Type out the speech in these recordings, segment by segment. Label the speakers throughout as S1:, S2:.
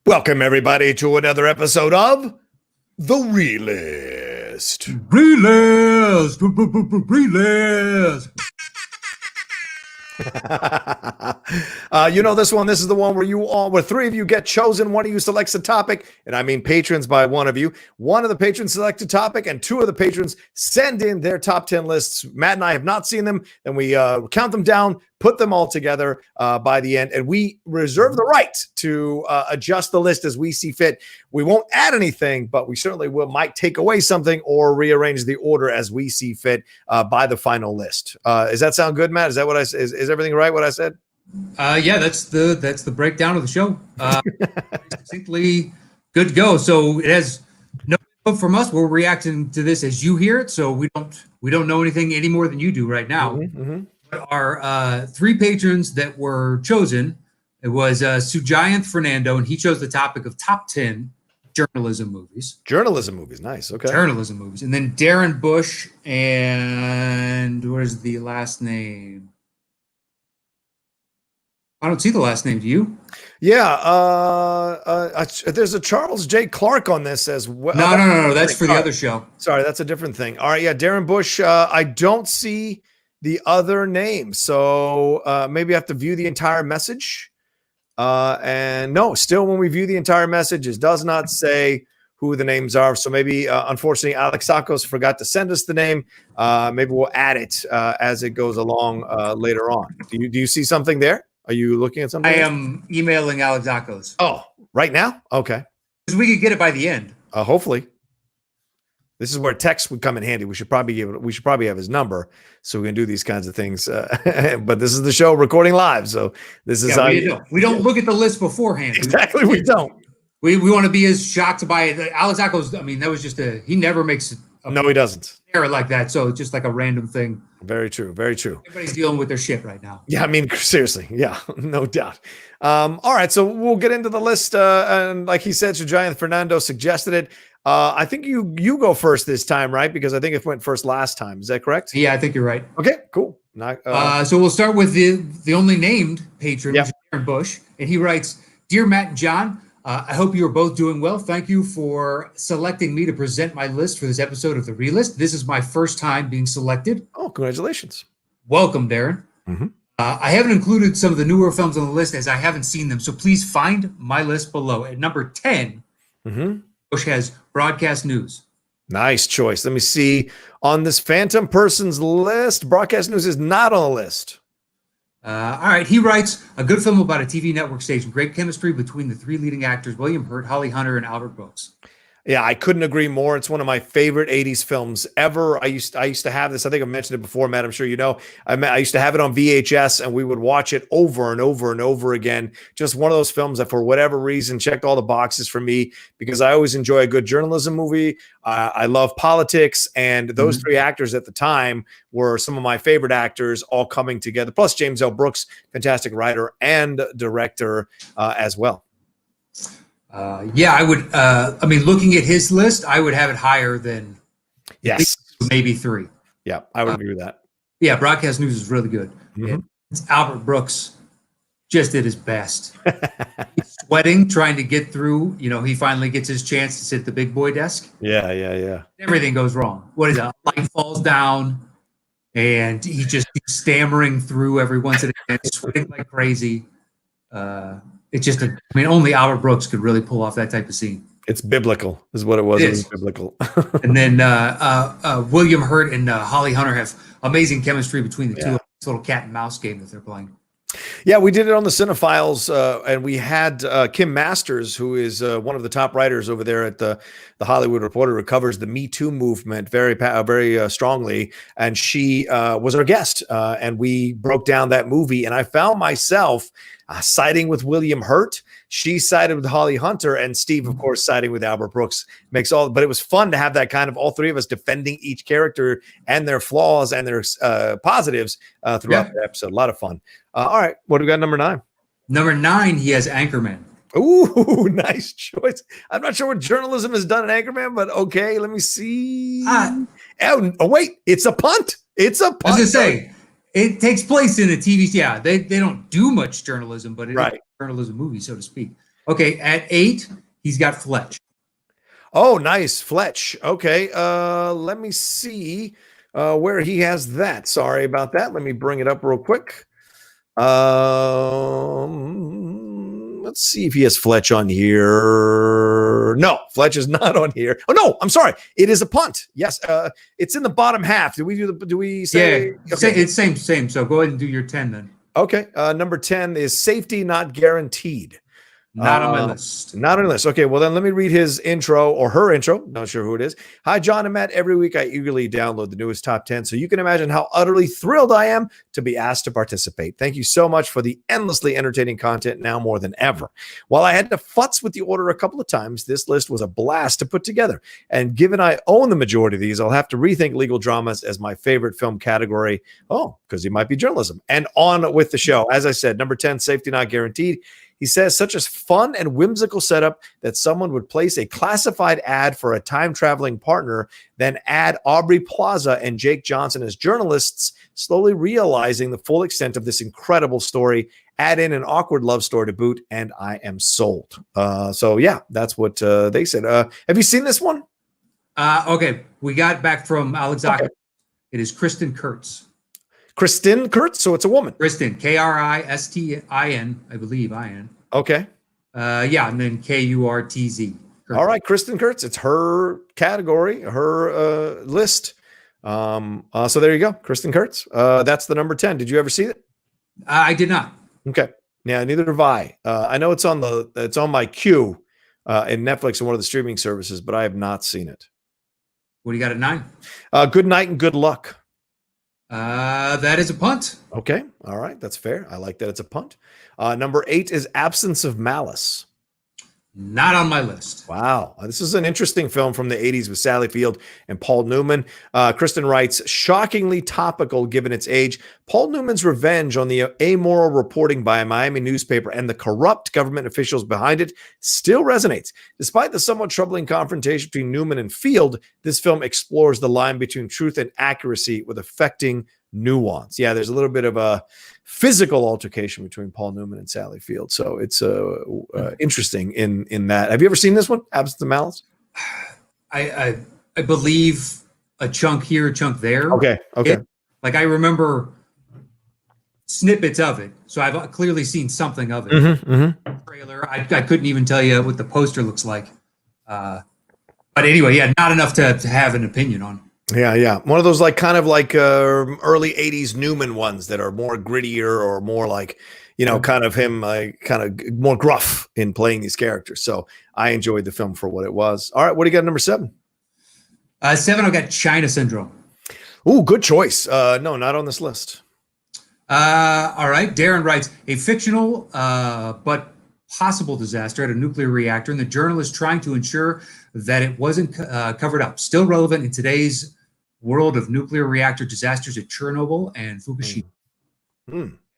S1: Welcome, everybody, to another episode of The Realist.
S2: Realist, realist.
S1: You know this one. This is the one where three of you get chosen. One of you selects a topic, and I mean patrons by one of you. One of the patrons select a topic, and two of the patrons send in their top 10 lists. Matt and I have not seen them, and we count them down, put them all together by the end, and we reserve the right to adjust the list as we see fit. We won't add anything, but we certainly might take away something or rearrange the order as we see fit by the final list. Does that sound good, Matt? Is that what is everything right? What I said?
S2: Yeah, that's the breakdown of the show. Distinctly good to go. So it has no input from us. We're reacting to this as you hear it. So we don't know anything any more than you do right now. But our three patrons that were chosen, it was Sujayanth Fernando, and he chose the topic of top 10 journalism movies.
S1: Journalism movies, nice. Okay.
S2: Journalism movies. And then Darren Bush and what is the last name? I don't see the last name. Do you?
S1: Yeah. There's a Charles J. Clark on this as well.
S2: No. That's for the other show.
S1: Sorry, that's a different thing. All right. Yeah. Darren Bush. I don't see the other name. So maybe I have to view the entire message. And no, still when we view the entire message, it does not say who the names are. So maybe, unfortunately, Alex Sakos forgot to send us the name. Maybe we'll add it as it goes along later on. Do you see something there? Are you looking at something?
S2: I am emailing Alex Sakos.
S1: Oh, right now? Okay.
S2: Because we could get it by the end.
S1: Hopefully. This is where text would come in handy. We should probably have his number so we can do these kinds of things. But this is the show recording live, so this is how
S2: we don't look at the list beforehand.
S1: Exactly, we don't.
S2: We want to be as shocked by it. Alex Sakos, I mean, that was just he never makes
S1: no, he doesn't.
S2: Error like that, so it's just like a random thing.
S1: Very true. Very true.
S2: Everybody's dealing with their shit right now.
S1: Yeah, I mean, seriously. Yeah, no doubt. All right, so we'll get into the list. And like he said, Sujayanth Fernando suggested it. I think you go first this time, right? Because I think it went first last time. Is that correct?
S2: Yeah, I think you're right.
S1: Okay, cool.
S2: So we'll start with the only named patron, Darren Bush, and he writes, "Dear Matt and John, I hope you are both doing well. Thank you for selecting me to present my list for this episode of The Realist. This is my first time being selected."
S1: Oh, congratulations.
S2: Welcome, Darren. I haven't included some of the newer films on the list as I haven't seen them, so please find my list below. At number 10, Bush has broadcast news.
S1: Nice choice. Let me see. On this Phantom Persons list, broadcast news is not on the list.
S2: All right. He writes, a good film about a TV network station. Great chemistry between the three leading actors, William Hurt, Holly Hunter, and Albert Brooks.
S1: Yeah, I couldn't agree more. It's one of my favorite 80s films ever. I used to have this. I think I mentioned it before, Matt. I'm sure you know. I used to have it on VHS, and we would watch it over and over and over again. Just one of those films that, for whatever reason, checked all the boxes for me because I always enjoy a good journalism movie. I love politics, and those three actors at the time were some of my favorite actors all coming together. Plus, James L. Brooks, fantastic writer and director as well.
S2: Yeah, I would. I mean, looking at his list, I would have it higher than maybe 3.
S1: Yeah, I would agree with that.
S2: Yeah, broadcast news is really good. It's Albert Brooks just did his best. He's sweating, trying to get through. You know, he finally gets his chance to sit at the big boy desk.
S1: Yeah.
S2: Everything goes wrong. What is it? Light falls down, and he just keeps stammering through every once in a while, sweating like crazy. It's just, only Albert Brooks could really pull off that type of scene.
S1: It's biblical, is what it was. It was biblical.
S2: And then William Hurt and Holly Hunter have amazing chemistry between the two. This little cat and mouse game that they're playing.
S1: Yeah, we did it on the Cinephiles, and we had Kim Masters, who is one of the top writers over there at the Hollywood Reporter, who covers the Me Too movement very strongly, and she was our guest, and we broke down that movie, and I found myself siding with William Hurt. She sided with Holly Hunter, and Steve, of course, siding with Albert Brooks. But it was fun to have that kind of all three of us defending each character and their flaws and their positives throughout the episode. A lot of fun. All right, what do we got? Number 9.
S2: Number 9, he has Anchorman.
S1: Ooh, nice choice. I'm not sure what journalism has done in Anchorman, but okay, let me see. Oh, wait, it's a punt. It's a punt.
S2: I was going to say, it takes place in a TV. Yeah, they don't do much journalism, but it is a journalism movie, so to speak. Okay, at 8, he's got Fletch.
S1: Oh, nice. Fletch. Okay. Let me see where he has that. Sorry about that. Let me bring it up real quick. Let's see if he has Fletch on here. No, Fletch is not on here. Oh no, I'm sorry. It is a punt. Yes, it's in the bottom half. Do we say?
S2: Yeah,
S1: Okay.
S2: it's same. So go ahead and do your 10 then.
S1: Okay. Number 10 is safety not guaranteed.
S2: Not on my list.
S1: Not on the list. Okay, well then let me read his intro or her intro. Not sure who it is. Hi, John and Matt. Every week I eagerly download the newest top 10, so you can imagine how utterly thrilled I am to be asked to participate. Thank you so much for the endlessly entertaining content now more than ever. While I had to futz with the order a couple of times, this list was a blast to put together. And given I own the majority of these, I'll have to rethink legal dramas as my favorite film category. Oh, because he might be journalism. And on with the show. As I said, number 10, safety not guaranteed. He says, such a fun and whimsical setup that someone would place a classified ad for a time-traveling partner, then add Aubrey Plaza and Jake Johnson as journalists, slowly realizing the full extent of this incredible story, add in an awkward love story to boot, and I am sold. So, yeah, that's what they said. Have you seen this one?
S2: Okay, we got back from Alexander.
S1: Okay.
S2: It is Kristen Kurtz.
S1: Kristen Kurtz, so it's a woman.
S2: Kristen, Kristin, I believe, I-N.
S1: Okay.
S2: Yeah, and then Kurtz.
S1: All right, Kristen Kurtz. It's her category, her list. So there you go, Kristen Kurtz. That's the number 10. Did you ever see it?
S2: I did not.
S1: Okay. Yeah, neither have I. I know it's on my queue in Netflix and one of the streaming services, but I have not seen it.
S2: What do you got at 9?
S1: Good night and good luck.
S2: That is a punt.
S1: Okay. All right. That's fair. I like that it's a punt. Number 8 is Absence of Malice.
S2: Not on my list.
S1: Wow. This is an interesting film from the 80s with Sally Field and Paul Newman. Kristen writes, shockingly topical given its age. Paul Newman's revenge on the amoral reporting by a Miami newspaper and the corrupt government officials behind it still resonates. Despite the somewhat troubling confrontation between Newman and Field, this film explores the line between truth and accuracy with affecting nuance. Yeah, there's a little bit of a physical altercation between Paul Newman and Sally Field. So it's interesting in that. Have you ever seen this one, Absence of Malice?
S2: I believe a chunk here, a chunk there.
S1: Okay.
S2: I remember snippets of it, so I've clearly seen something of it. Trailer. I couldn't even tell you what the poster looks like. But anyway, yeah, not enough to have an opinion on.
S1: Yeah. One of those kind of early 80s Newman ones that are more grittier or more kind of him kind of more gruff in playing these characters. So I enjoyed the film for what it was. All right, what do you got at number 7?
S2: 7, I've got China Syndrome.
S1: Ooh, good choice. No, not on this list.
S2: All right, Darren writes, a fictional but possible disaster at a nuclear reactor, and the journalist trying to ensure that it wasn't covered up. Still relevant in today's world of nuclear reactor disasters at Chernobyl and Fukushima.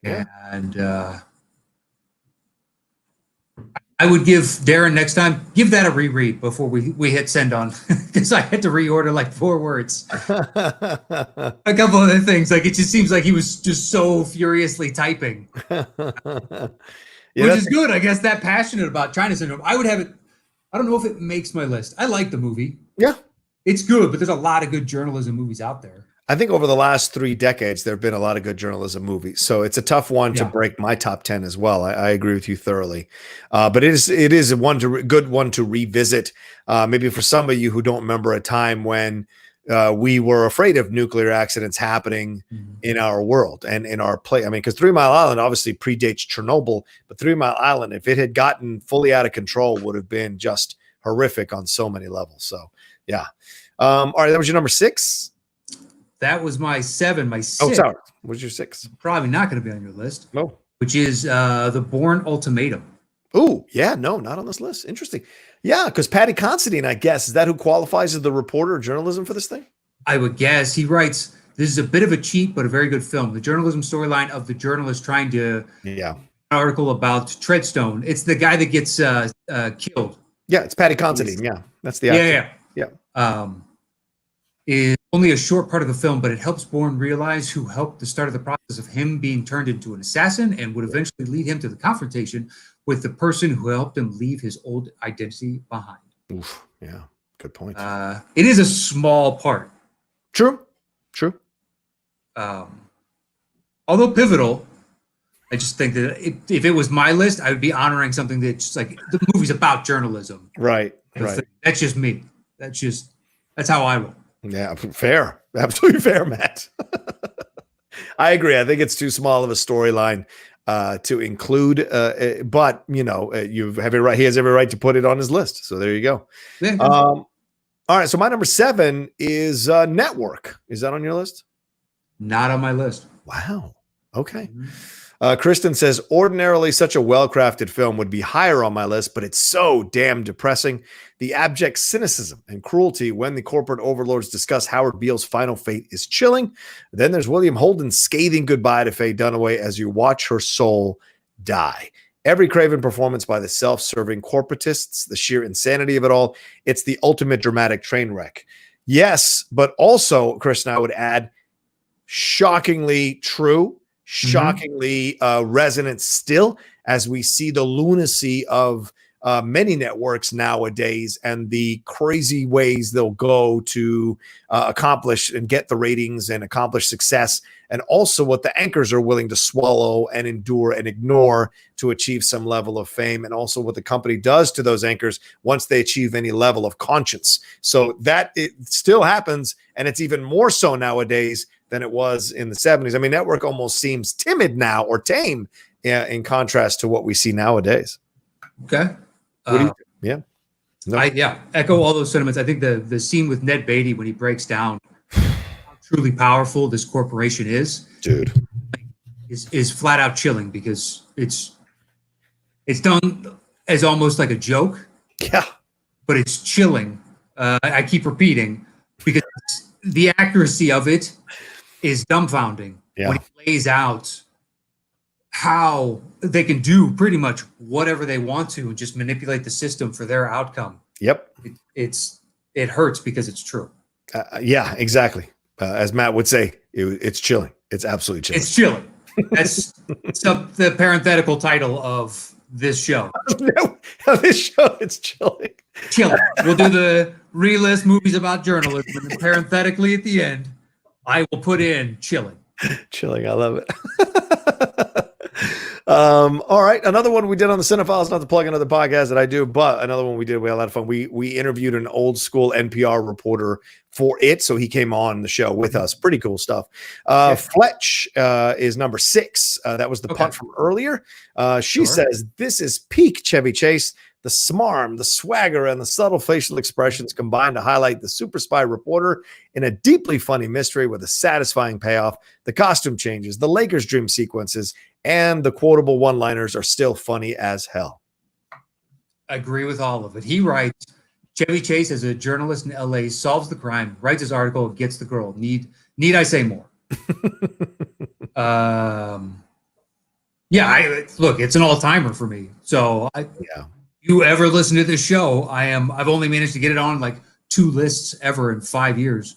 S1: Yeah.
S2: And I would give Darren next time, give that a reread before we hit send on, because I had to reorder like 4 words. A couple other things, it just seems like he was just so furiously typing.
S1: Yeah,
S2: which is good, I guess, that passionate about China Syndrome. I would have it. I don't know if it makes my list. I like the movie.
S1: Yeah.
S2: It's good, but there's a lot of good journalism movies out there.
S1: I think over the last 3 decades, there have been a lot of good journalism movies. So it's a tough one to break my top 10 as well. I agree with you thoroughly. But it is a good one to revisit. Maybe for some of you who don't remember a time when we were afraid of nuclear accidents happening in our world and in our play. I mean, because 3 Mile Island obviously predates Chernobyl, but 3 Mile Island, if it had gotten fully out of control, would have been just horrific on so many levels. So, yeah. All right, that was your number 6.
S2: That was my 7. My 6.
S1: Oh, sorry. What's your 6?
S2: Probably not going to be on your list.
S1: No.
S2: Which is The Bourne Ultimatum.
S1: Oh, yeah. No, not on this list. Interesting. Yeah, because Patty Considine, I guess, is that who qualifies as the reporter of journalism for this thing?
S2: I would guess. He writes, this is a bit of a cheat, but a very good film. The journalism storyline of the journalist trying to an article about Treadstone. It's the guy that gets killed.
S1: Yeah, it's Patty Considine. Yeah, that's the actor.
S2: Yeah. is only a short part of the film, but it helps Bourne realize who helped the start of the process of him being turned into an assassin and would eventually lead him to the confrontation with the person who helped him leave his old identity behind.
S1: Oof, yeah, good point.
S2: It is a small part.
S1: True.
S2: Although pivotal, I just think that if it was my list, I would be honoring something that's like the movie's about journalism.
S1: Right.
S2: That's just me. That's how I roll.
S1: Yeah, fair. Absolutely fair, Matt. I agree. I think it's too small of a storyline to include, but you have every right. He has every right to put it on his list. So there you go.
S2: Yeah.
S1: All right. So my number 7 is Network. Is that on your list?
S2: Not on my list.
S1: Wow. Okay. Kristen says, ordinarily such a well-crafted film would be higher on my list, but it's so damn depressing. The abject cynicism and cruelty when the corporate overlords discuss Howard Beale's final fate is chilling. Then there's William Holden's scathing goodbye to Faye Dunaway as you watch her soul die. Every Craven performance by the self-serving corporatists, the sheer insanity of it all, it's the ultimate dramatic train wreck. Yes, but also, Kristen, I would add, shockingly true, shockingly resonant still, as we see the lunacy of many networks nowadays and the crazy ways they'll go to accomplish and get the ratings and accomplish success, and also what the anchors are willing to swallow and endure and ignore to achieve some level of fame, and also what the company does to those anchors once they achieve any level of conscience. So that it still happens, and it's even more so nowadays than it was in the 70s. I mean, network almost seems timid now or tame in contrast to what we see nowadays.
S2: Okay.
S1: What do you think? Yeah. No.
S2: Echo all those sentiments. I think the scene with Ned Beatty when he breaks down how truly powerful this corporation is,
S1: dude,
S2: is flat out chilling, because it's done as almost like a joke.
S1: Yeah.
S2: But it's chilling. I keep repeating because the accuracy of it is dumbfounding.
S1: Yeah.
S2: When he lays out how they can do pretty much whatever they want to and just manipulate the system for their outcome.
S1: Yep.
S2: It hurts because it's true.
S1: Yeah, exactly. As Matt would say, it's chilling. It's absolutely chilling.
S2: It's chilling. That's the parenthetical title of this show.
S1: No, this show, it's chilling.
S2: Chilling. We'll do the relist movies about journalism, and then parenthetically at the end, I will put in chilling.
S1: Chilling. I love it. All right. Another one we did on the Cinephiles, not to plug another podcast that I do, but another one we did. We had a lot of fun. We interviewed an old school NPR reporter for it. So he came on the show with us. Pretty cool stuff. Fletch is number 6. That was the punt from earlier. She says, this is peak Chevy Chase. The smarm, the swagger, and the subtle facial expressions combine to highlight the super spy reporter in a deeply funny mystery with a satisfying payoff. The costume changes, the Lakers dream sequences, and the quotable one-liners are still funny as hell.
S2: I agree with all of it. He writes, Chevy Chase, as a journalist in LA, solves the crime, writes his article, gets the girl. Need I say more? Look, it's an all-timer for me. So you ever listen to this show, I've only managed to get it on like 2 lists ever in 5 years.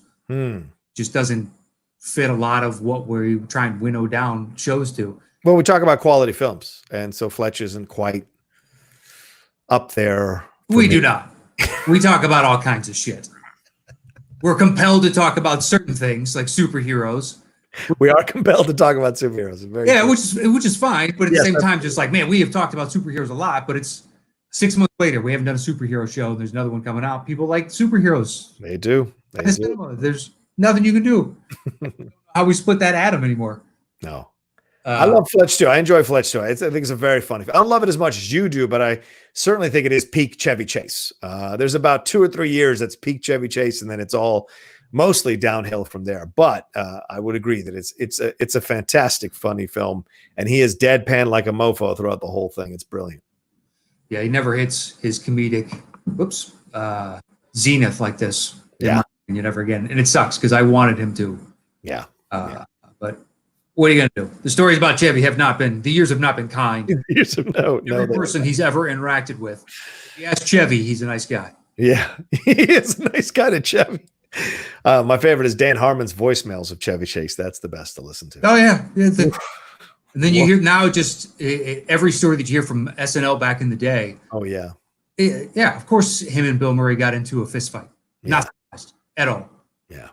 S2: Just doesn't fit a lot of what we try and winnow down shows to.
S1: Well, we talk about quality films, and so Fletch isn't quite up there.
S2: We do not. We talk about all kinds of shit. We're compelled to talk about certain things like superheroes.
S1: We are compelled to talk about superheroes.
S2: Which is fine, but at the same time, just like, man, we have talked about superheroes a lot, but it's 6 months later, we haven't done a superhero show, and there's another one coming out. People like superheroes.
S1: They do.
S2: There's nothing you can do. How we split that atom anymore.
S1: No. I love Fletch too. I enjoy Fletch too. I think it's a very funny film. I don't love it as much as you do, but I certainly think it is peak Chevy Chase. There's about 2 or 3 years that's peak Chevy Chase, and then it's all mostly downhill from there. But I would agree that it's a fantastic, funny film, and he is deadpan like a mofo throughout the whole thing. It's brilliant.
S2: Yeah, he never hits his comedic zenith like this.
S1: Yeah,
S2: you never again, and it sucks because I wanted him to.
S1: Yeah.
S2: But what are you gonna do? The stories about Chevy the years have not been kind. Every person he's ever interacted with. If you ask Chevy, he's a nice guy.
S1: Yeah, he is a nice guy to Chevy. My favorite is Dan Harmon's voicemails of Chevy Chase. That's the best to listen to.
S2: Oh yeah, and then you hear now just every story that you hear from SNL back in the day.
S1: Oh yeah,
S2: Yeah, of course, him and Bill Murray got into a fist fight. Not surprised at all.
S1: Yeah.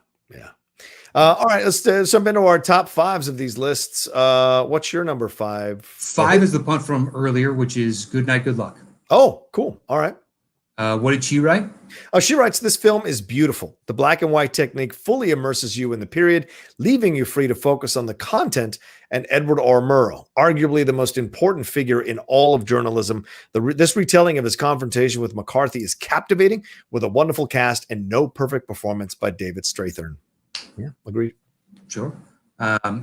S1: All right, let's jump into our top fives of these lists. What's your number 5?
S2: 5 is the punt from earlier, which is Good Night, Good Luck.
S1: Oh, cool. All right.
S2: What did she write?
S1: She writes, this film is beautiful. The black and white technique fully immerses you in the period, leaving you free to focus on the content and Edward R. Murrow, arguably the most important figure in all of journalism. This retelling of his confrontation with McCarthy is captivating, with a wonderful cast and no perfect performance by David Strathairn. Yeah, agreed.
S2: Sure.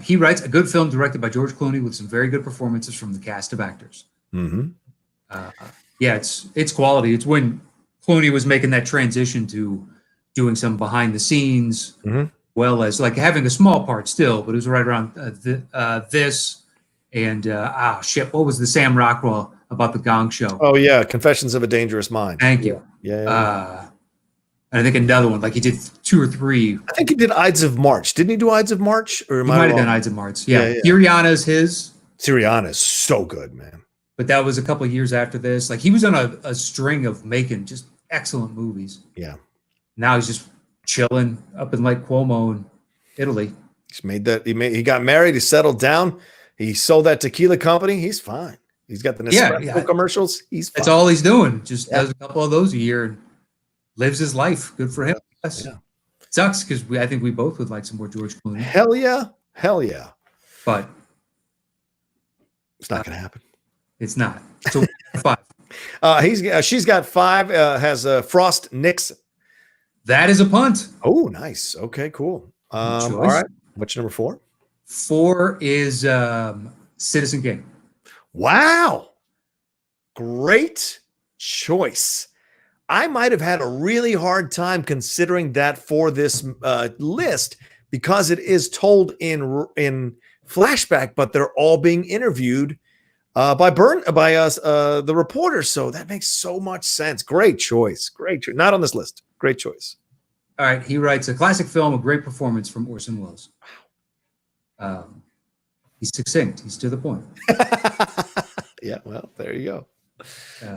S2: He writes, a good film directed by George Clooney with some very good performances from the cast of actors.
S1: Mm-hmm.
S2: Yeah, it's quality. It's when Clooney was making that transition to doing some behind the scenes, well as like having a small part still, but it was right around this and what was the Sam Rockwell about the Gong Show?
S1: Oh yeah, Confessions of a Dangerous Mind.
S2: Thank you.
S1: Yeah.
S2: And I think another one, like he did 2 or 3.
S1: I think he did Ides of March. Didn't he do Ides of March? Or
S2: He might have done Ides of March. Yeah. Syriana's his.
S1: Syriana is so good, man.
S2: But that was a couple of years after this. Like he was on a string of making just excellent movies.
S1: Yeah.
S2: Now he's just chilling up in Lake Como in Italy.
S1: He's made that. He got married. He settled down. He sold that tequila company. He's fine. He's got the Nespresso commercials. He's fine.
S2: That's all he's doing. Just does a couple of those a year and lives his life. Good for him. Yes. Yeah. Sucks because I think we both would like some more George Clooney.
S1: Hell yeah.
S2: But
S1: it's not going to happen.
S2: It's not. So 5.
S1: She's got 5. Has Frost Nixon.
S2: That is a punt.
S1: Oh, nice. Okay, cool. All right. What's your number 4?
S2: 4 is Citizen Kane.
S1: Wow. Great choice. I might have had a really hard time considering that for this list because it is told in flashback, but they're all being interviewed by the reporters. So that makes so much sense. Great choice. Not on this list. Great choice.
S2: All right. He writes a classic film, a great performance from Orson Welles. He's succinct. He's to the point.
S1: Yeah. Well, there you go.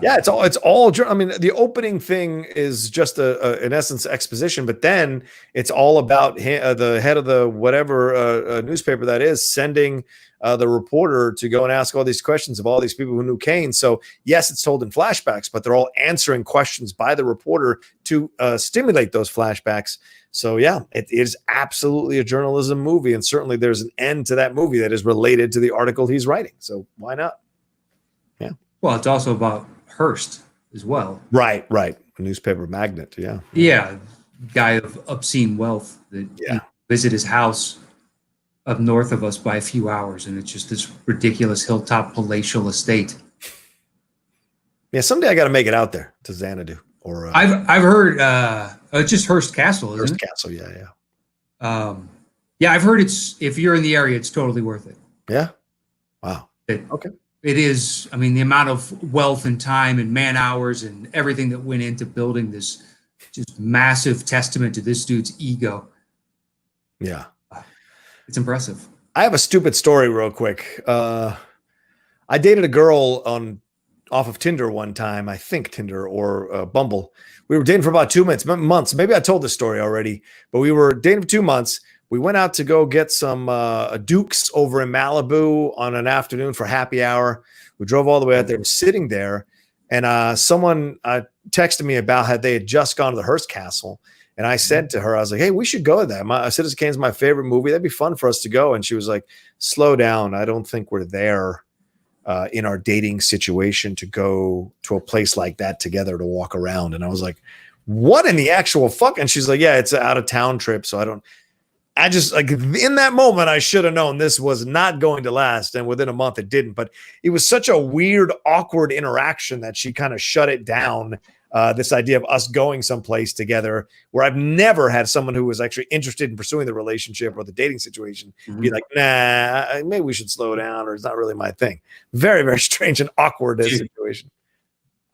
S1: Yeah, it's all. I mean, the opening thing is just in essence exposition, but then it's all about the head of the whatever newspaper that is sending the reporter to go and ask all these questions of all these people who knew Kane. So yes, it's told in flashbacks, but they're all answering questions by the reporter to stimulate those flashbacks. So yeah, it is absolutely a journalism movie, and certainly there's an end to that movie that is related to the article he's writing. So why not? Yeah.
S2: Well, it's also about Hearst as well.
S1: Right. A newspaper magnate. Yeah.
S2: Yeah. Guy of obscene wealth that visit his house up north of us by a few hours. And it's just this ridiculous hilltop palatial estate.
S1: Yeah. Someday I got to make it out there to Xanadu or
S2: I've heard it's just Hearst Castle. Isn't
S1: Hearst
S2: it?
S1: Castle. Yeah.
S2: Yeah. I've heard if you're in the area, it's totally worth it.
S1: Yeah. Wow.
S2: Okay. It is. I mean, the amount of wealth and time and man hours and everything that went into building this just massive testament to this dude's ego.
S1: Yeah.
S2: It's impressive.
S1: I have a stupid story real quick. I dated a girl off of Tinder one time, I think Tinder or Bumble. We were dating for about 2 months. Maybe I told this story already, but we were dating for 2 months. We went out to go get some Dukes over in Malibu on an afternoon for happy hour. We drove all the way out there. We're sitting there, and someone texted me about how they had just gone to the Hearst Castle. And I said to her, I was like, hey, we should go to that. Citizen Kane's my favorite movie. That'd be fun for us to go. And she was like, slow down. I don't think we're there in our dating situation to go to a place like that together to walk around. And I was like, what in the actual fuck? And she's like, yeah, it's an out of town trip. So I just like in that moment, I should have known this was not going to last. And within a month it didn't, but it was such a weird, awkward interaction that she kind of shut it down. This idea of us going someplace together where I've never had someone who was actually interested in pursuing the relationship or the dating situation be like, nah, maybe we should slow down, or it's not really my thing. Very, very strange and awkward situation.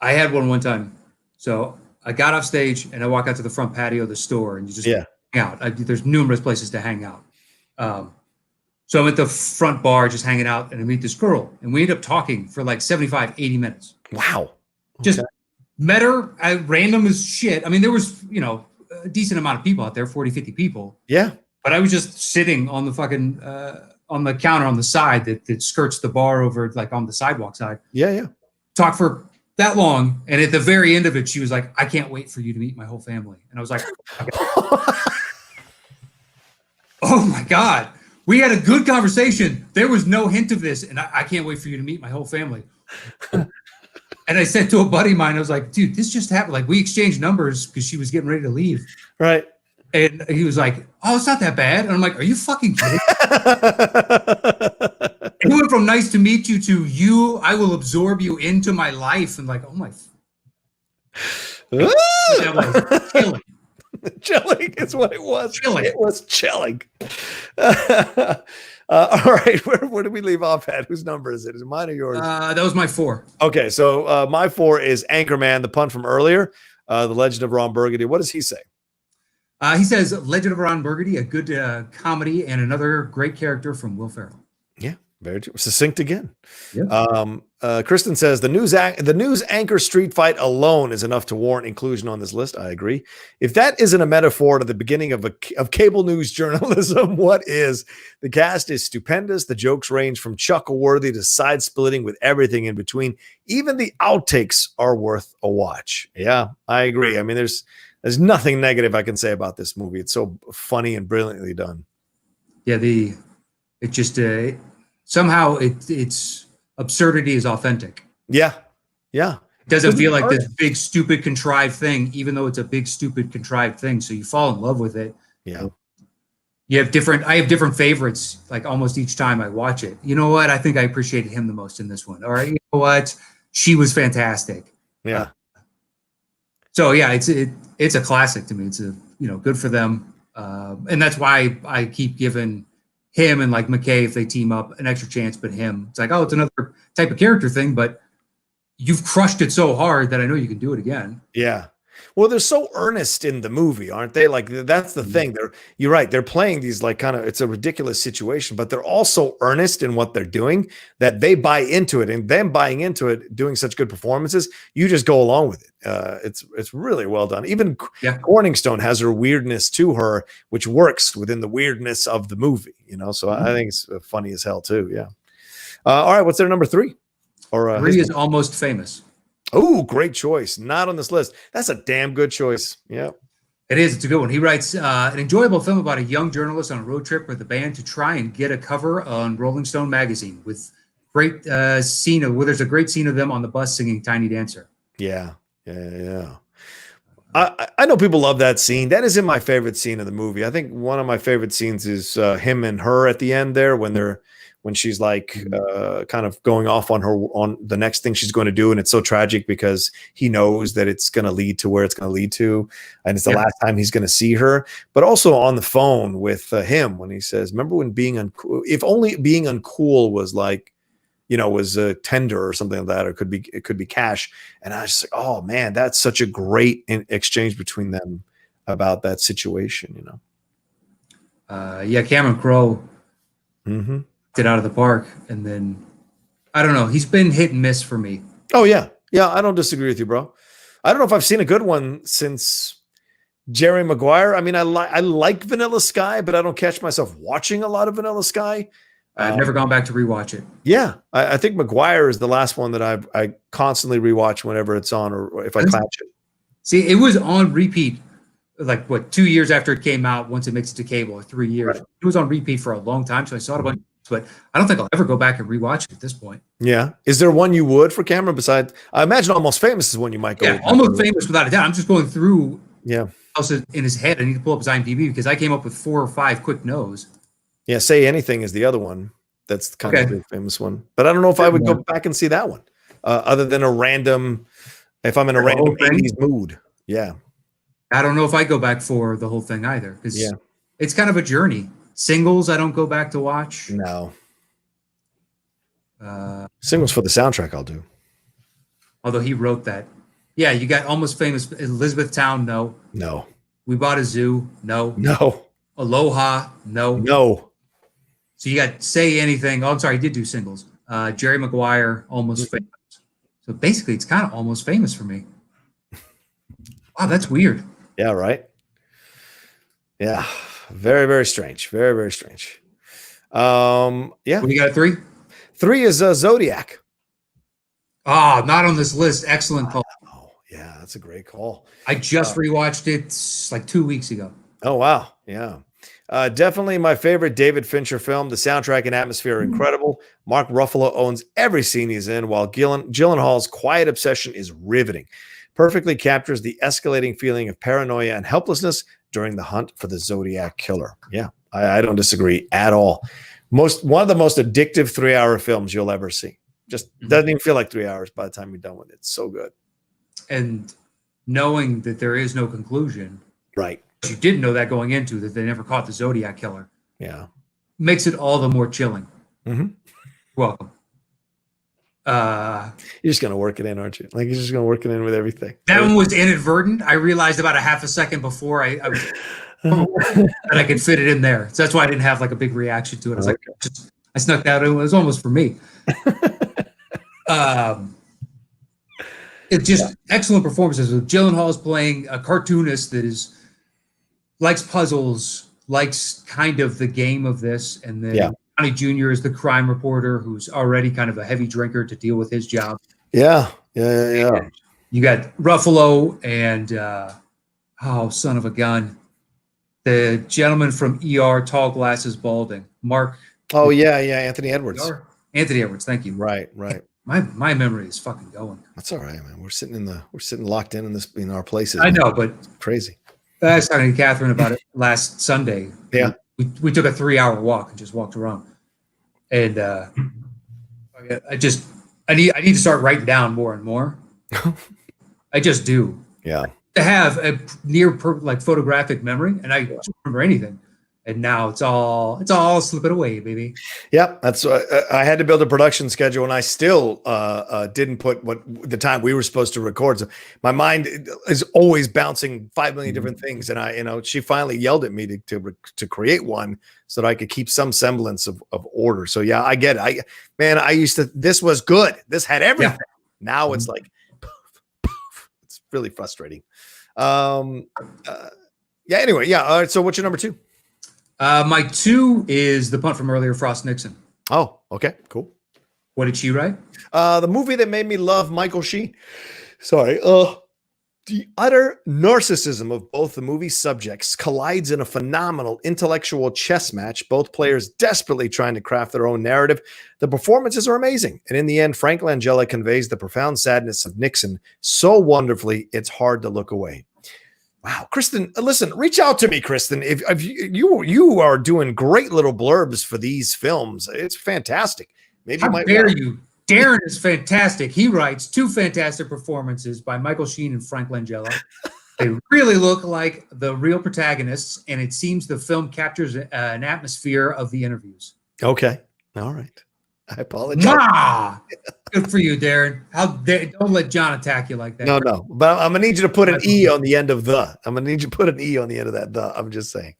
S2: I had one time. So I got off stage and I walk out to the front patio of the store, and you just out. There's numerous places to hang out. So I'm at the front bar just hanging out, and I meet this girl, and we end up talking for like 75, 80 minutes.
S1: Wow.
S2: Just met her at random as shit. I mean, there was, a decent amount of people out there, 40, 50 people.
S1: Yeah.
S2: But I was just sitting on the fucking, on the counter on the side that skirts the bar over, like on the sidewalk side.
S1: Yeah. Yeah.
S2: Talk for that long. And at the very end of it, she was like, I can't wait for you to meet my whole family. And I was like, oh my God. We had a good conversation. There was no hint of this. And I can't wait for you to meet my whole family. And I said to a buddy of mine, I was like, dude, this just happened. Like, we exchanged numbers because she was getting ready to leave.
S1: Right.
S2: And he was like, oh, it's not that bad. And I'm like, are you fucking kidding? It went from nice to meet you to you, I will absorb you into my life. And like, oh my. That was killing.
S1: Chilling is what it was.
S2: Chilling.
S1: It was chilling. All right. Where did we leave off at? Whose number is it? Is it mine or yours?
S2: That was my 4.
S1: Okay. So my 4 is Anchorman, the pun from earlier, The Legend of Ron Burgundy. What does he say?
S2: He says, Legend of Ron Burgundy, a good comedy and another great character from Will Ferrell.
S1: Yeah. Very succinct again.
S2: Yeah.
S1: Kristen says the news anchor street fight alone is enough to warrant inclusion on this list. I agree. If that isn't a metaphor to the beginning of cable news journalism, what is? The cast is stupendous. The jokes range from chuckle-worthy to side-splitting with everything in between. Even the outtakes are worth a watch. Yeah, I agree. I mean, there's nothing negative I can say about this movie. It's so funny and brilliantly done.
S2: Yeah, it just somehow its absurdity is authentic.
S1: Yeah. Yeah.
S2: It doesn't feel like this big, stupid, contrived thing, even though it's a big, stupid, contrived thing. So you fall in love with it.
S1: Yeah.
S2: I have different favorites, like almost each time I watch it. You know what? I think I appreciated him the most in this one. All right. You know what? She was fantastic.
S1: Yeah.
S2: So yeah, it's a classic to me. It's good for them. And that's why I keep giving him and like McKay, if they team up, an extra chance, but him, it's like, oh, it's another type of character thing, but you've crushed it so hard that I know you can do it again.
S1: Yeah. Well, they're so earnest in the movie, aren't they? Like, that's the thing. You're right. They're playing these like kind of, it's a ridiculous situation, but they're also earnest in what they're doing that they buy into it, and them buying into it, doing such good performances, you just go along with it. It's really well done. Even Corningstone has her weirdness to her, which works within the weirdness of the movie, So I think it's funny as hell too. Yeah. All right. What's their number 3? Or
S2: 3 is Almost Famous.
S1: Oh, great choice. Not on this list. That's a damn good choice. Yeah.
S2: It is. It's a good one. He writes an enjoyable film about a young journalist on a road trip with a band to try and get a cover on Rolling Stone magazine with great scene of, where there's a great scene of them on the bus singing Tiny Dancer.
S1: Yeah. Yeah. I know people love that scene. That is in my favorite scene of the movie. I think one of my favorite scenes is him and her at the end there when she's like kind of going off on the next thing she's going to do. And it's so tragic because he knows that it's going to lead to where it's going to lead to. And it's the last time he's going to see her, but also on the phone with him when he says, remember when being uncool, if only being uncool was like, was tender or something like that, or it could be cash. And I was just like, oh man, that's such a great exchange between them about that situation,
S2: Cameron Crowe.
S1: Mm-hmm.
S2: It out of the park, and then I don't know, he's been hit and miss for me.
S1: Oh yeah, I don't disagree with you, bro. I don't know if I've seen a good one since Jerry Maguire. I mean, I like Vanilla Sky, but I don't catch myself watching a lot of Vanilla Sky.
S2: I've never gone back to rewatch it.
S1: Yeah, I think Maguire is the last one that I constantly rewatch whenever it's on, or if I catch it.
S2: See, it was on repeat, like 2 years after it came out. Once it makes it to cable, or 3 years, right. It was on repeat for a long time. So I saw it a bunch. But I don't think I'll ever go back and rewatch it at this point.
S1: Yeah. Is there one you would for Cameron besides? I imagine Almost Famous is one you might go.
S2: Yeah, Almost Famous without a doubt. I'm just going through.
S1: Yeah.
S2: Also in his head, I need to pull up his IMDb because I came up with 4 or 5 quick no's.
S1: Yeah. Say Anything is the other one. That's kind of the famous one. But I don't know if I would go back and see that one, other than if I'm in a random 80s mood. Yeah.
S2: I don't know if I go back for the whole thing either because it's kind of a journey. Singles, I don't go back to watch.
S1: No. Singles for the soundtrack, I'll do.
S2: Although he wrote that. Yeah, you got Almost Famous. Elizabethtown, no.
S1: No.
S2: We Bought a Zoo. No.
S1: No.
S2: Aloha. No.
S1: No.
S2: So you got Say Anything. Oh, I'm sorry. He did do singles. Jerry Maguire, Almost Famous. So basically, it's kind of Almost Famous for me. Wow, that's weird.
S1: Yeah, right. Yeah. Very, very strange. Very, very strange. Yeah.
S2: We got 3.
S1: 3 is Zodiac.
S2: Oh, not on this list. Excellent call.
S1: Oh, yeah, that's a great call.
S2: I just rewatched it like 2 weeks ago.
S1: Oh, wow. Yeah. Definitely my favorite David Fincher film. The soundtrack and atmosphere are incredible. Mark Ruffalo owns every scene he's in, while Gyllenhaal's quiet obsession is riveting. Perfectly captures the escalating feeling of paranoia and helplessness during the hunt for the Zodiac killer. Yeah, I don't disagree at all. One of the most addictive 3-hour films you'll ever see. Just doesn't even feel like 3 hours by the time you're done with it. It's so good.
S2: And knowing that there is no conclusion,
S1: right?
S2: You didn't know that going into that they never caught the Zodiac killer.
S1: Yeah,
S2: makes it all the more chilling.
S1: Mm-hmm.
S2: Welcome.
S1: You're just gonna work it in, aren't you? Like you're just gonna work it in with everything.
S2: That one was inadvertent. I realized about a half a second before I was that I could fit it in there. So that's why I didn't have like a big reaction to it. I was like, I snuck that in. It was almost for me. It's just excellent performances. Gyllenhaal is playing a cartoonist that likes puzzles, likes kind of the game of this, and then Johnny Jr. is the crime reporter who's already kind of a heavy drinker to deal with his job.
S1: Yeah.
S2: You got Ruffalo and son of a gun, the gentleman from ER, tall glasses, balding, Mark.
S1: Oh yeah, Anthony Edwards.
S2: Anthony Edwards, thank you.
S1: Right.
S2: My memory is fucking going.
S1: That's all right, man. We're sitting locked in our places.
S2: I know, but
S1: it's crazy.
S2: I was talking to Catherine about it last Sunday.
S1: Yeah.
S2: We took a 3-hour walk and just walked around. And I need to start writing down more and more. I just do.
S1: Yeah.
S2: To have a like photographic memory, and I don't remember anything. And now it's all slipping away, baby.
S1: Yeah, that's I had to build a production schedule, and I still didn't put the time we were supposed to record. So my mind is always bouncing 5 million different things, and she finally yelled at me to create one so that I could keep some semblance of order. So yeah, I get it. I used to. This was good. This had everything. Yeah. Now it's like, it's really frustrating. Anyway, yeah. All right. So what's your number 2?
S2: My 2 is the punt from earlier, Frost Nixon.
S1: Oh, okay, cool.
S2: What did she write?
S1: The movie that made me love Michael Sheen. Sorry. The utter narcissism of both the movie's subjects collides in a phenomenal intellectual chess match, both players desperately trying to craft their own narrative. The performances are amazing. And in the end, Frank Langella conveys the profound sadness of Nixon so wonderfully, it's hard to look away. Wow, Kristen, listen, reach out to me, Kristen. If you are doing great little blurbs for these films, it's fantastic. Maybe
S2: How dare you? Darren is fantastic. He writes 2 fantastic performances by Michael Sheen and Frank Langella. They really look like the real protagonists, and it seems the film captures an atmosphere of the interviews.
S1: Okay, all right. I apologize.
S2: Good for you, Darren. Don't let John attack you like that.
S1: No. But I'm gonna need you to put an E on the end of the. I'm gonna need you to put an E on the end of that. I'm just saying.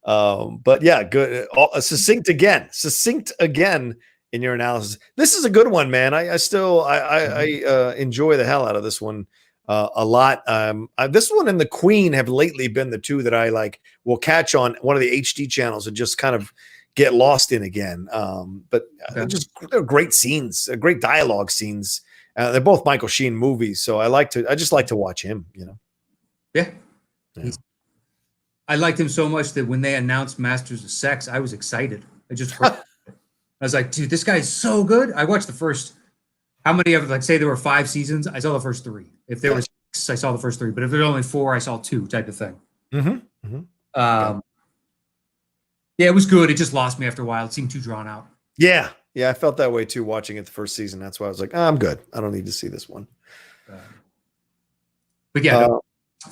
S1: But yeah, good. Succinct again in your analysis. This is a good one, man. I enjoy the hell out of this one a lot. This one and The Queen have lately been the 2 that I will catch on one of the HD channels and just kind of get lost in again. But they're great scenes, great dialogue scenes. They're both Michael Sheen movies, so I just like to watch him.
S2: Yeah. I liked him so much that when they announced Masters of Sex, I was excited. I just heard. I was like, dude, this guy's so good. I watched the first. How many of say there were 5 seasons? I saw the first 3. If there were 6, I saw the first 3. But if there were only 4, I saw 2, type of thing.
S1: Mm-hmm. Mm-hmm.
S2: Yeah, it was good. It just lost me after a while. It seemed too drawn out.
S1: Yeah, I felt that way too watching it the first season. That's why I was like, I'm good. I don't need to see this one.
S2: But yeah,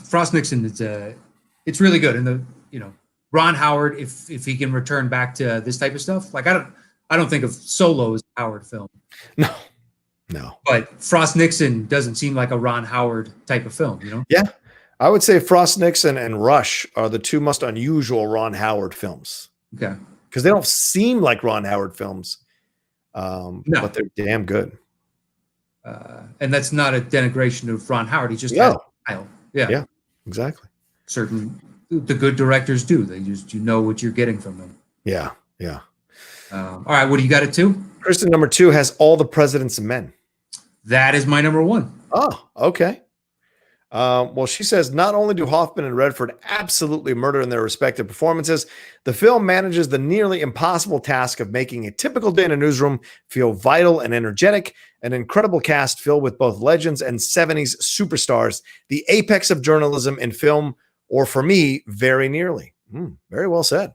S2: Frost Nixon, it's really good. And Ron Howard, if he can return back to this type of stuff, I don't think of Solo as a Howard film.
S1: No.
S2: But Frost Nixon doesn't seem like a Ron Howard type of film,
S1: Yeah. I would say Frost Nixon and Rush are the two most unusual Ron Howard films
S2: Okay.
S1: because they don't seem like Ron Howard films,
S2: No.
S1: but they're damn good.
S2: And that's not a denigration of Ron Howard. He just has
S1: No.
S2: style. Yeah.
S1: Yeah, exactly.
S2: The good directors do. They just, you know what you're getting from them.
S1: Yeah, yeah.
S2: All right. What do you got at 2?
S1: Kristen, number 2 has All the President's Men.
S2: That is my number 1.
S1: Oh, okay. Well, she says not only do Hoffman and Redford absolutely murder in their respective performances, the film manages the nearly impossible task of making a typical day in a newsroom feel vital and energetic. An incredible cast filled with both legends and 70s superstars, the apex of journalism in film, or for me, very nearly. Very well said.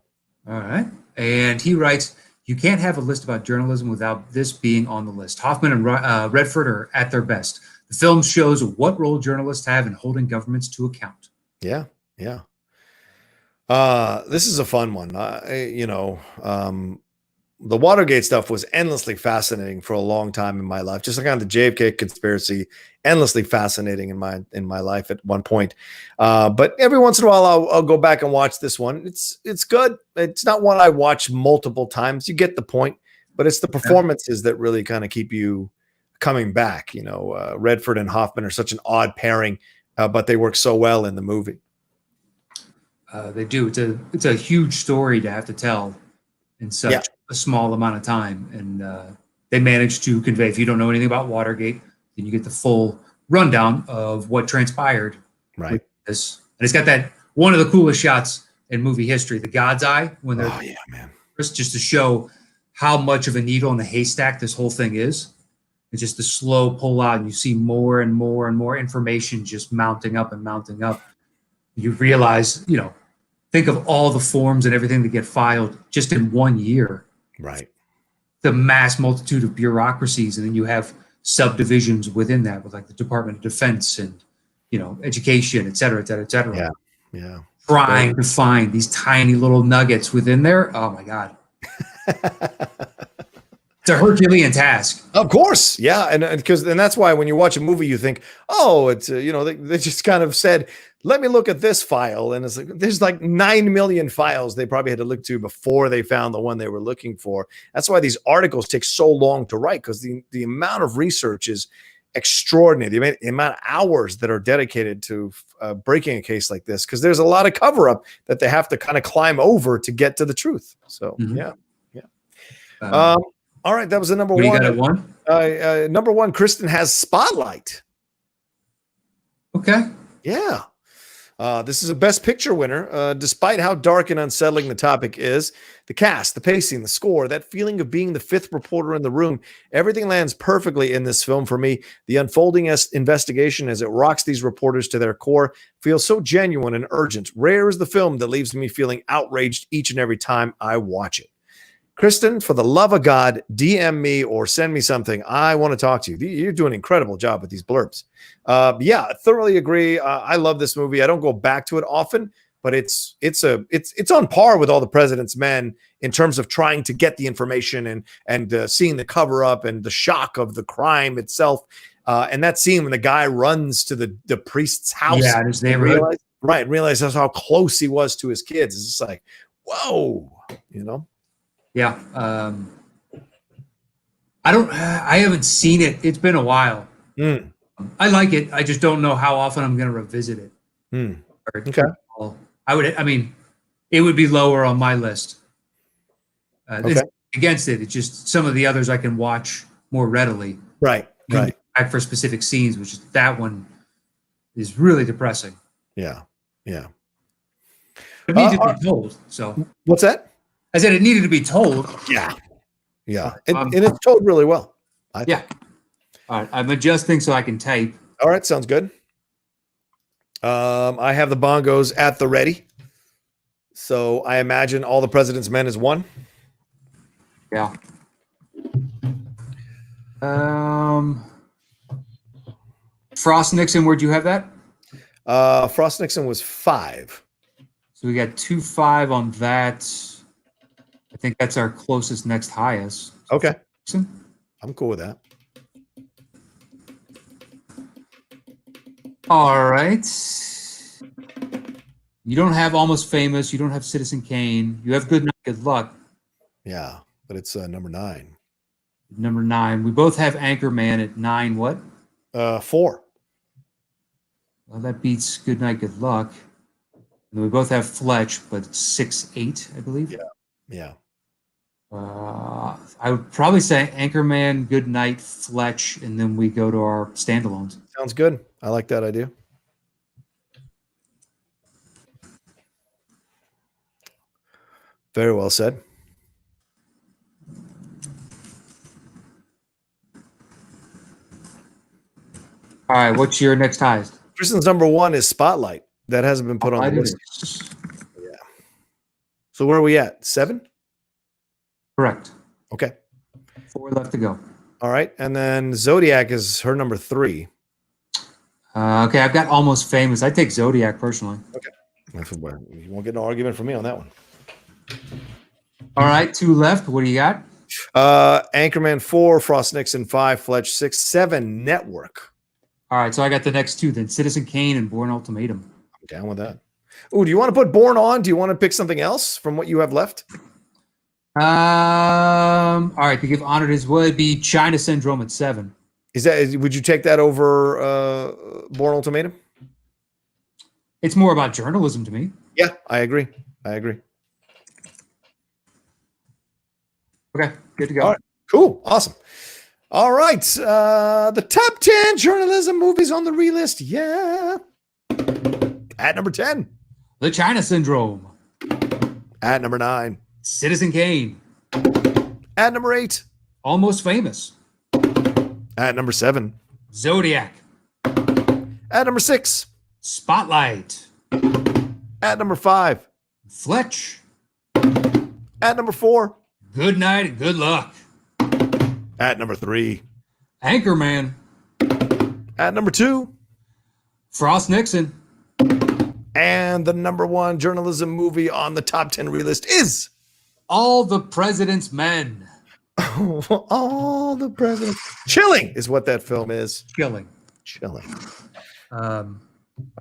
S2: All right. And he writes, you can't have a list about journalism without this being on the list. Hoffman and Redford are at their best. The film shows what role journalists have in holding governments to account.
S1: Yeah, yeah. This is a fun one. The Watergate stuff was endlessly fascinating for a long time in my life. Just like on the JFK conspiracy, endlessly fascinating in my life at one point. But every once in a while, I'll go back and watch this one. It's good. It's not one I watch multiple times. You get the point, but it's the performances that really kind of keep you coming back. Redford and Hoffman are such an odd pairing, but they work so well in the movie.
S2: They do. It's a huge story to have to tell in such a small amount of time, and they managed to convey. If you don't know anything about Watergate, then you get the full rundown of what transpired.
S1: Right.
S2: With this, and it's got that one of the coolest shots in movie history, the God's Eye, when they're just to show how much of a needle in the haystack this whole thing is. It's just the slow pull out, and you see more and more and more information just mounting up and mounting up. You realize, think of all the forms and everything that get filed just in 1 year.
S1: Right.
S2: The mass multitude of bureaucracies, and then you have subdivisions within that with like the Department of Defense and, education, et cetera, et cetera, et cetera.
S1: Yeah. Yeah.
S2: Trying to find these tiny little nuggets within there. Oh my God. It's a Herculean task.
S1: Of course. Yeah. And that's why when you watch a movie, you think, oh, it's, they just kind of said, let me look at this file. And it's like, there's like 9 million files they probably had to look to before they found the one they were looking for. That's why these articles take so long to write, because the amount of research is extraordinary. The amount of hours that are dedicated to breaking a case like this, because there's a lot of cover up that they have to kind of climb over to get to the truth. So, yeah. All right, that was the number one.
S2: You got it one?
S1: Number 1, Kristen has Spotlight.
S2: Okay.
S1: Yeah. This is a Best Picture winner. Despite how dark and unsettling the topic is, the cast, the pacing, the score, that feeling of being the fifth reporter in the room, everything lands perfectly in this film for me. The unfolding investigation as it rocks these reporters to their core feels so genuine and urgent. Rare is the film that leaves me feeling outraged each and every time I watch it. Kristen, for the love of God, DM me or send me something. I want to talk to you. You're doing an incredible job with these blurbs. Yeah, thoroughly agree. I love this movie. I don't go back to it often, but it's on par with All the President's Men in terms of trying to get the information and seeing the cover up and the shock of the crime itself. And that scene when the guy runs to the priest's house,
S2: in his neighborhood,
S1: realizes how close he was to his kids. It's just like, whoa,
S2: Yeah. I haven't seen it. It's been a while. I like it. I just don't know how often I'm going to revisit it.
S1: Okay.
S2: It would be lower on my list.
S1: Okay.
S2: Against it. It's just some of the others I can watch more readily.
S1: Right.
S2: Back for specific scenes, which is that one is really depressing.
S1: Yeah.
S2: It needs to be told. So
S1: what's that?
S2: I said it needed to be told.
S1: Yeah. And it's told really well.
S2: Yeah. All right. I'm adjusting so I can type.
S1: All right. Sounds good. I have the bongos at the ready. So I imagine All the President's Men is 1.
S2: Yeah. Frost Nixon, where'd you have that?
S1: Frost Nixon was 5.
S2: So we got 2-5 on that. I think that's our closest next highest.
S1: Okay.
S2: Nixon.
S1: I'm cool with that.
S2: All right. You don't have Almost Famous. You don't have Citizen Kane. You have Good Night, Good Luck.
S1: Yeah, but it's number 9.
S2: Number 9. We both have Anchorman at 9. What?
S1: 4.
S2: Well, that beats Good Night, Good Luck. And we both have Fletch, but it's 6, 8, I believe.
S1: Yeah.
S2: I would probably say Anchorman, Good Night, Fletch, and then we go to our standalones.
S1: Sounds good. I like that idea. Very well said.
S2: All right, what's your next highest?
S1: Tristan's number 1 is Spotlight. That hasn't been put on the list. Yeah. So where are we at? 7?
S2: Correct.
S1: Okay.
S2: 4 left to go.
S1: All right. And then Zodiac is her number 3.
S2: Okay, I've got Almost Famous. I take Zodiac personally.
S1: Okay. You won't get no argument from me on that one.
S2: All right, 2 left. What do you got?
S1: Anchorman 4, Frost Nixon 5, Fletch 6, 7, Network.
S2: All right, so I got the next 2 then. Citizen Kane and Bourne Ultimatum.
S1: I'm down with that. Oh, do you want to put Bourne on? Do you want to pick something else from what you have left?
S2: All right, to give honor to his will, it'd be China Syndrome at 7.
S1: Would you take that over Bourne Ultimatum?
S2: It's more about journalism to me.
S1: Yeah, I agree.
S2: Okay, good to go.
S1: All right, cool, awesome. All right, the top 10 journalism movies on the relist. Yeah. At number 10.
S2: The China Syndrome.
S1: At number 9.
S2: Citizen Kane.
S1: At number 8.
S2: Almost Famous.
S1: At number 7.
S2: Zodiac.
S1: At number 6.
S2: Spotlight.
S1: At number 5.
S2: Fletch.
S1: At number 4.
S2: Good Night and Good Luck.
S1: At number 3.
S2: Anchorman.
S1: At number 2.
S2: Frost Nixon.
S1: And the number 1 journalism movie on the top 10 relist is
S2: All the President's Men.
S1: All the Presidents. Chilling is what that film is.
S2: Chilling.
S1: All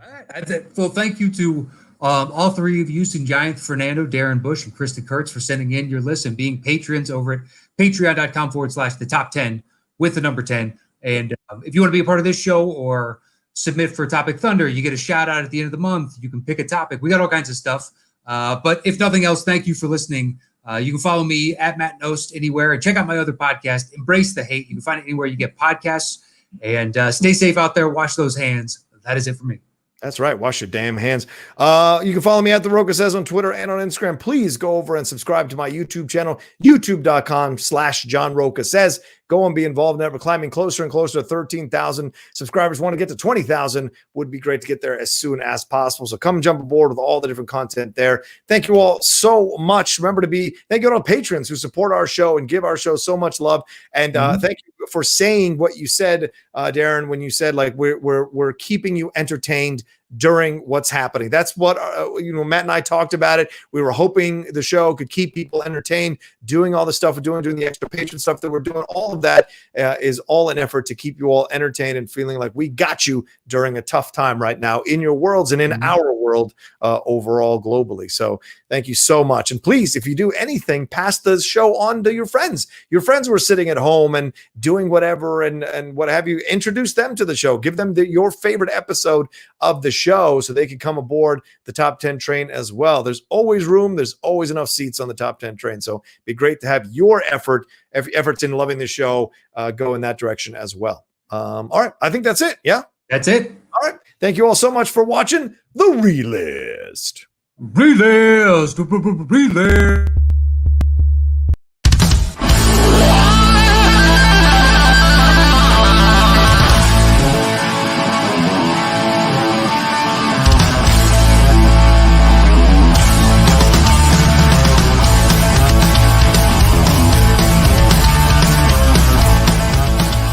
S2: right. Well, thank you to all 3 of you, St. Giant, Fernando, Darren Bush, and Krista Kurtz for sending in your list and being patrons over at patreon.com/the top 10 with the number 10. And if you want to be a part of this show or submit for Topic Thunder, you get a shout out at the end of the month. You can pick a topic. We got all kinds of stuff. But if nothing else, thank you for listening. You can follow me at Matt Nost anywhere and check out my other podcast, Embrace the Hate. You can find it anywhere you get podcasts. And stay safe out there. Wash those hands. That is it for me.
S1: That's right. Wash your damn hands. You can follow me at The Rocha Says on Twitter and on Instagram. Please go over and subscribe to my YouTube channel, youtube.com/John Rocha Says. Go and be involved in it. We're climbing closer and closer to 13,000 subscribers. Want to get to 20,000. Would be great to get there as soon as possible. So come jump aboard with all the different content there. Thank you all so much. Remember to thank you to all patrons who support our show and give our show so much love. And thank you for saying what you said, Darren, when you said like we're keeping you entertained during what's happening. That's what Matt and I talked about it. We were hoping the show could keep people entertained, doing all the stuff we're doing the extra patron stuff that we're doing. All of that is all an effort to keep you all entertained and feeling like we got you during a tough time right now in your worlds and in our world overall globally. So thank you so much. And please, if you do anything, pass the show on to your friends who are sitting at home and doing whatever and what have you. Introduce them to the show. Give them your favorite episode of the show so they can come aboard the top 10 train as well. There's always room. There's always enough seats on the top 10 train. So it'd be great to have your efforts in loving the show go in that direction as well. All right. I think that's it. Yeah.
S2: That's it.
S1: All right. Thank you all so much for watching The Relist.
S2: Relist.